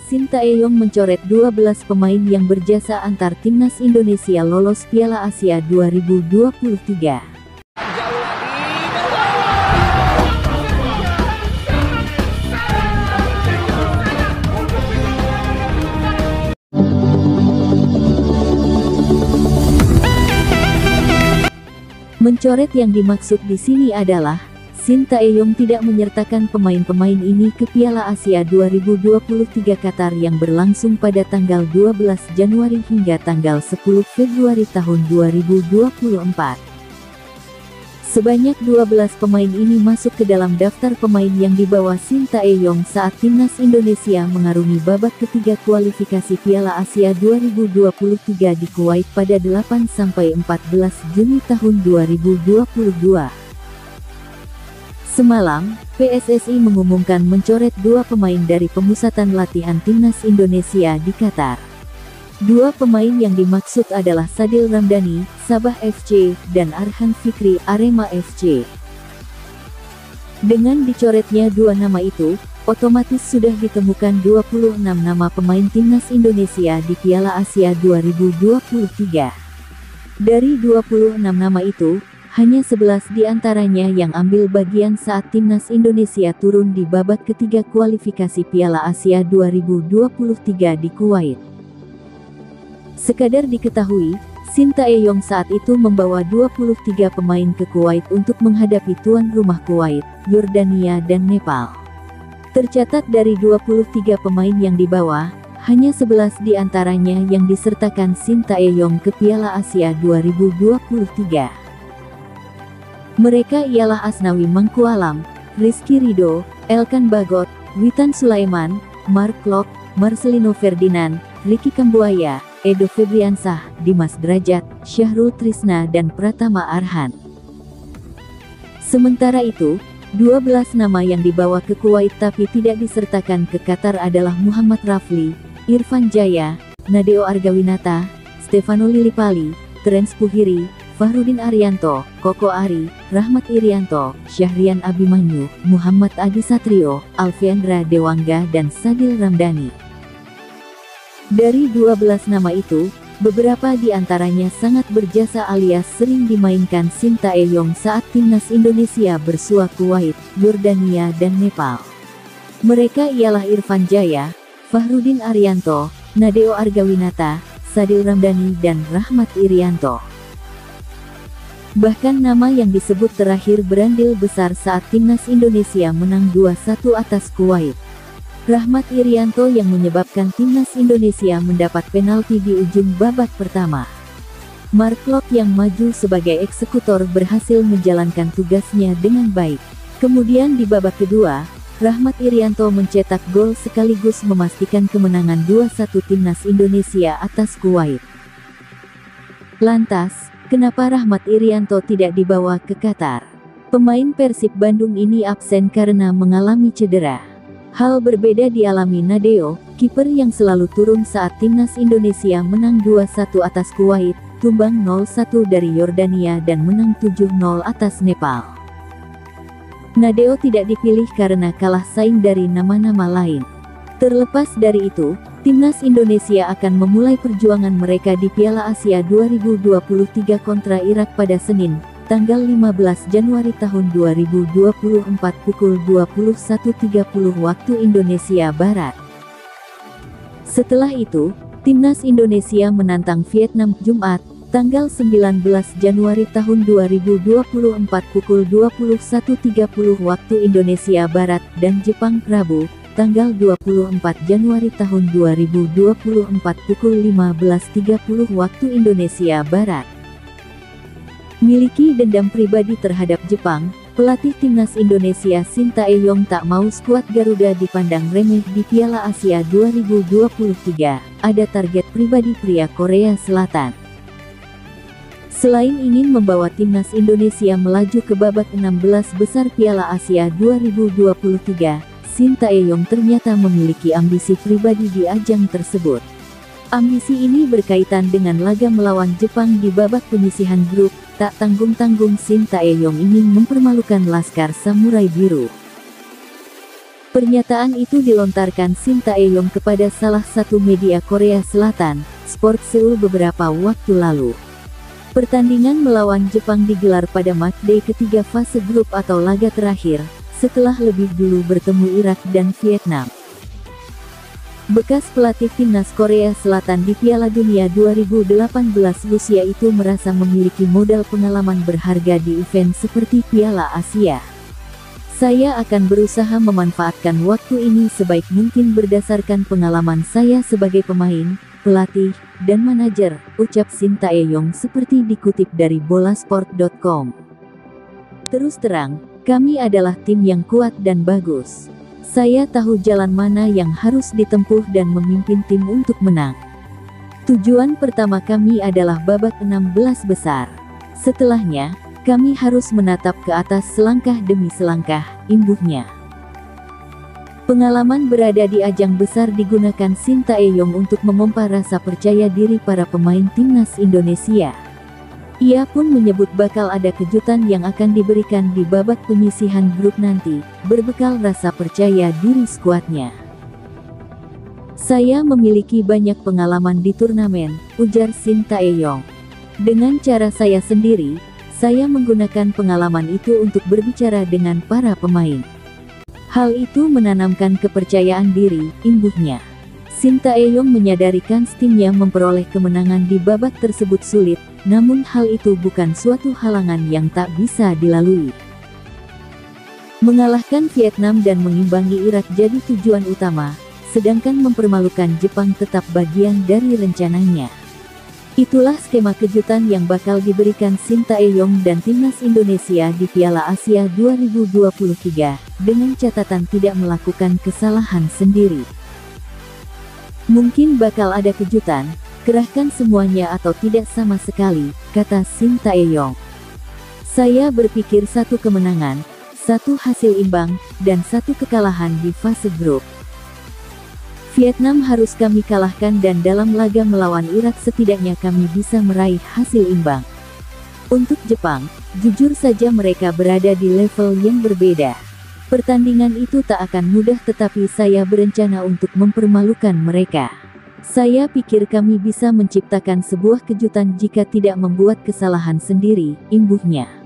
Shin Tae-yong mencoret 12 pemain yang berjasa antar timnas Indonesia lolos Piala Asia 2023. Mencoret yang dimaksud di sini adalah Shin Tae-yong tidak menyertakan pemain-pemain ini ke Piala Asia 2023 Qatar yang berlangsung pada tanggal 12 Januari hingga tanggal 10 Februari tahun 2024. Sebanyak 12 pemain ini masuk ke dalam daftar pemain yang dibawa Shin Tae-yong saat timnas Indonesia mengarungi babak ketiga kualifikasi Piala Asia 2023 di Kuwait pada 8-14 Juni tahun 2022. Semalam, PSSI mengumumkan mencoret 2 pemain dari pemusatan latihan timnas Indonesia di Qatar. 2 pemain yang dimaksud adalah Sadil Ramdhani, Sabah FC, dan Arhan Fikri, Arema FC. Dengan dicoretnya 2 nama itu, otomatis sudah ditemukan 26 nama pemain timnas Indonesia di Piala Asia 2023. Dari 26 nama itu, hanya 11 diantaranya yang ambil bagian saat timnas Indonesia turun di babak ketiga kualifikasi Piala Asia 2023 di Kuwait. Sekadar diketahui, Shin Tae-yong saat itu membawa 23 pemain ke Kuwait untuk menghadapi tuan rumah Kuwait, Yordania dan Nepal. Tercatat dari 23 pemain yang dibawa, hanya 11 diantaranya yang disertakan Shin Tae-yong ke Piala Asia 2023. Mereka ialah Asnawi Mangkualam, Rizky Ridho, Elkan Bagot, Witan Sulaiman, Mark Klok, Marcelino Ferdinand, Ricky Kambuaya, Edo Febriansah, Dimas Derajat, Syahrul Trisna dan Pratama Arhan. Sementara itu, 12 nama yang dibawa ke Kuwait tapi tidak disertakan ke Qatar adalah Muhammad Rafli, Irfan Jaya, Nadeo Argawinata, Stefano Lillipali, Terence Puhiri, Fahrudin Arianto, Koko Ari, Rahmat Irianto, Syahrian Abimanyu, Muhammad Adi Satrio, Alfiandra Dewangga dan Sadil Ramdhani. Dari 12 nama itu, beberapa di antaranya sangat berjasa alias sering dimainkan Shin Tae-yong saat timnas Indonesia bersua Kuwait, Yordania dan Nepal. Mereka ialah Irfan Jaya, Fahrudin Arianto, Nadeo Argawinata, Sadil Ramdhani dan Rahmat Irianto. Bahkan nama yang disebut terakhir berandil besar saat timnas Indonesia menang 2-1 atas Kuwait. Rahmat Irianto yang menyebabkan timnas Indonesia mendapat penalti di ujung babak pertama. Mark Klok yang maju sebagai eksekutor berhasil menjalankan tugasnya dengan baik. Kemudian di babak kedua, Rahmat Irianto mencetak gol sekaligus memastikan kemenangan 2-1 timnas Indonesia atas Kuwait. Lantas, kenapa Rahmat Irianto tidak dibawa ke Qatar? Pemain Persib Bandung ini absen karena mengalami cedera. Hal berbeda dialami Nadeo, kiper yang selalu turun saat timnas Indonesia menang 2-1 atas Kuwait, tumbang 0-1 dari Yordania dan menang 7-0 atas Nepal. Nadeo tidak dipilih karena kalah saing dari nama-nama lain. Terlepas dari itu, timnas Indonesia akan memulai perjuangan mereka di Piala Asia 2023 kontra Irak pada Senin, tanggal 15 Januari tahun 2024 pukul 21.30 waktu Indonesia Barat. Setelah itu, timnas Indonesia menantang Vietnam Jumat, tanggal 19 Januari tahun 2024 pukul 21.30 waktu Indonesia Barat dan Jepang Rabu, tanggal 24 Januari tahun 2024 pukul 15.30 waktu Indonesia Barat. Miliki dendam pribadi terhadap Jepang, pelatih timnas Indonesia Shin Tae-yong tak mau skuad Garuda dipandang remeh di Piala Asia 2023, ada target pribadi pria Korea Selatan. Selain ingin membawa timnas Indonesia melaju ke babak 16 besar Piala Asia 2023, Shin Tae-yong ternyata memiliki ambisi pribadi di ajang tersebut. Ambisi ini berkaitan dengan laga melawan Jepang di babak penyisihan grup. Tak tanggung-tanggung Shin Tae-yong ingin mempermalukan Laskar Samurai Biru. Pernyataan itu dilontarkan Shin Tae-yong kepada salah satu media Korea Selatan, Sport Seoul beberapa waktu lalu. Pertandingan melawan Jepang digelar pada matchday ketiga fase grup atau laga terakhir, setelah lebih dulu bertemu Irak dan Vietnam. Bekas pelatih timnas Korea Selatan di Piala Dunia 2018 Rusia itu merasa memiliki modal pengalaman berharga di event seperti Piala Asia. Saya akan berusaha memanfaatkan waktu ini sebaik mungkin berdasarkan pengalaman saya sebagai pemain, pelatih, dan manajer, ucap Shin Tae-yong seperti dikutip dari bolasport.com. Terus terang, kami adalah tim yang kuat dan bagus. Saya tahu jalan mana yang harus ditempuh dan memimpin tim untuk menang. Tujuan pertama kami adalah babak 16 besar. Setelahnya, kami harus menatap ke atas selangkah demi selangkah, imbuhnya. Pengalaman berada di ajang besar digunakan Shin Tae-yong untuk memompa rasa percaya diri para pemain timnas Indonesia. Ia pun menyebut bakal ada kejutan yang akan diberikan di babak penyisihan grup nanti, berbekal rasa percaya diri skuadnya. Saya memiliki banyak pengalaman di turnamen, ujar Shin Tae-yong. Dengan cara saya sendiri, saya menggunakan pengalaman itu untuk berbicara dengan para pemain. Hal itu menanamkan kepercayaan diri, imbuhnya. Shin Tae-yong menyadari kans timnya memperoleh kemenangan di babak tersebut sulit, namun hal itu bukan suatu halangan yang tak bisa dilalui. Mengalahkan Vietnam dan mengimbangi Irak jadi tujuan utama, sedangkan mempermalukan Jepang tetap bagian dari rencananya. Itulah skema kejutan yang bakal diberikan Shin Tae-yong dan timnas Indonesia di Piala Asia 2023, dengan catatan tidak melakukan kesalahan sendiri. Mungkin bakal ada kejutan, kerahkan semuanya atau tidak sama sekali, kata Shin Tae-yong. Saya berpikir satu kemenangan, satu hasil imbang, dan satu kekalahan di fase grup. Vietnam harus kami kalahkan dan dalam laga melawan Irak setidaknya kami bisa meraih hasil imbang. Untuk Jepang, jujur saja mereka berada di level yang berbeda. Pertandingan itu tak akan mudah tetapi saya berencana untuk mempermalukan mereka. Saya pikir kami bisa menciptakan sebuah kejutan jika tidak membuat kesalahan sendiri, imbuhnya.